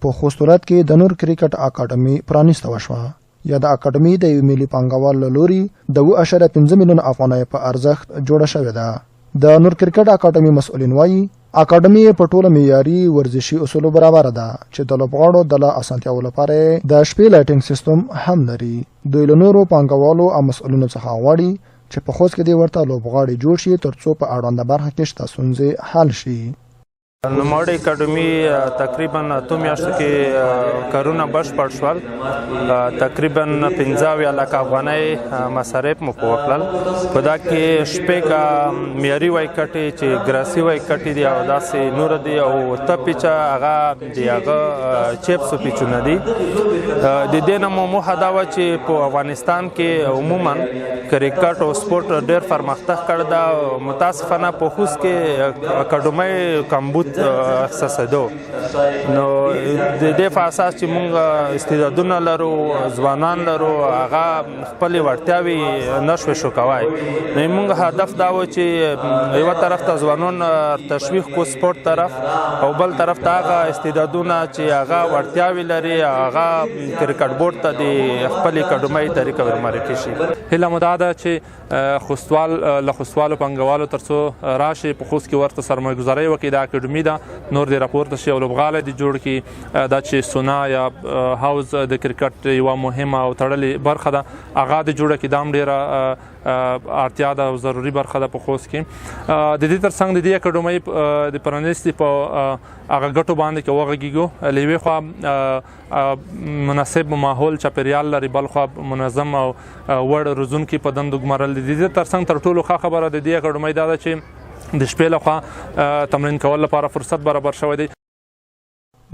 په خوست ولایت کې د نور کرکټ اکاډمي پرانیسته وشوه. یا د اکاډمي د یو ملي پانګوال له لوري د 2.5 میلیون افغانۍ په ارزښت جوړه شوې ده. د نور کرکټ اکاډمي مسؤلین وایي اکاډمي په ټوله معیاري ورزشي اصولو برابر ده چې د لوبغاړو د لا اسانتیاو لپاره د شپې لایټینګ سیستم هم لري. دوی له نورو پانګوالو او مسؤلینو څخه غواړي چې په خوست کې د ورته لوبغاړي جوړ شي ترڅو په اړونده برخه کې شته ستونزې حل شي. نوموړې اکاډمي تقریبا 2 میاشتو کې کارونه بشپړ شول. تقریبا 15 لکه افغانۍ مصارف مو وکړل. په دا کې شپږ معیاري وایکټې چې ګراسي وایکټې دي او داسې نور دي او ته پیچه هغه د هغه چیپسو پیچونه دي. د دې نه مو موخه دا وه چې په افغانستان کې عموما کرکټ او سپورټ ډېر پرمختګ کړی ده. متاسفانه په خوست کې اکاډمۍ کمبود احساسېدو. نو د دې په اساس چې موږ استعدادونه لرو، ځوانان لرو، هغه خپلې وړتیاوې نشو شو کوای. نو موږ هدف دا و چې یوه طرف ته ځوانان تشویق کو سپورټ طرف او بل طرف ته هغه استعدادونه چې هغه وړتیاوې لري هغه کرکټ بورډ ته د خپلې اکاډمۍ طریقه ورمعرفي شي. هیله مو دا ده چې خوستوال له خوستوالو پانګوالو تر څو راشي په خوست کې ورته سرمایه ګذاري وکړي. دا اکاډمي ده نور دې راپورته شي او لوبغالی دې جوړ کړي. دا چې سونا یا هاوز د کرکټ یوه مهمه او تړلې برخه ده هغه دې جوړه کړي. دا هم ډېره اړتیا ده او ضروري برخه ده په خوست کې. د دې ترڅنګ د دې اکاډمۍ د پرانیستې په هغه ګټو باندې کې وغږیږو. له یوې خوا مناسب ماحول چاپېریال لري، بل خوا منظم او وړ روزونکي په دندو ګمارل. د دې ترڅنګ تر ټولو ښه خبره د دې اکاډمۍ دا ده چې د شپې لخوا تمرین کول لپاره فرصت برابر شوی دی.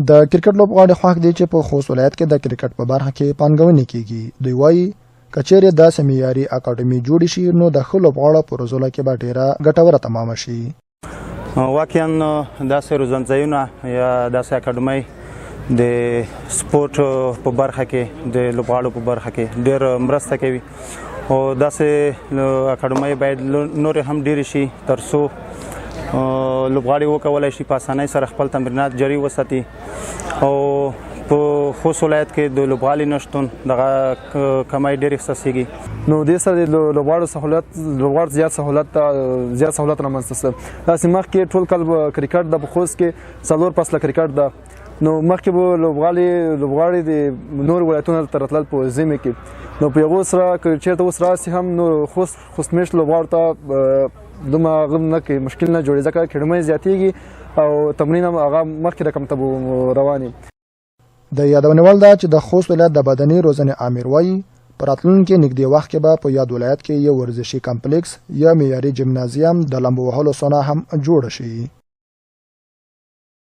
د کرکټ لوبغاړي خوښ دي چې په خوست ولایت کې د کرکټ په برخه کې پانګونې کیږي. دوی وایي که چیرې داسې معیاري اکاډمي جوړې شي نو د ښه لوبغاړو په روزلو کې به ډېره ګټوره تمامه شي. واقعا داسې روزنځایونه یا داسې اکاډمۍ د سپورټ په برخه کې د لوبغاړو په برخه کې ډېر مرسته کوي او داسې اکاډمۍ باید نورې هم ډېرې شي تر څو لوبغاړي وکولی شي په اسانۍ سره خپل تمرینات جاري وساتي. او په خوست ولایت کې د لوبغالي نشتون دغه کمی ډېر احساسېږي. نو دې سره د لوبغاړو زیات سهولت رامنځته شو. داسې مخکې ټول کال کرکټ د په خوست کې 4 فصله کرکټ ده. نو مخکې به لوبغاړي د نور ولایتونو ته راتلل په ژمي کې. نو په هغو سره که چېرته اوس راسي هم نو خوست میشت لوبغاړو ته دومره هغه نه کوي، مشکل نه جوړي ځکه اکاډمۍ زیاتېږي او تمرین هم هغه مخکې رقم ته روان وي. د یادونې وړ ده چې د خوست ولایت د بدني روزنې امیر وایي په راتلونکي نږدې وخت کې به په یاد ولایت کې یو ورزشي کمپلیکس یا معیاري جمنازیم د لامبو وهلو ساحه هم جوړه شي.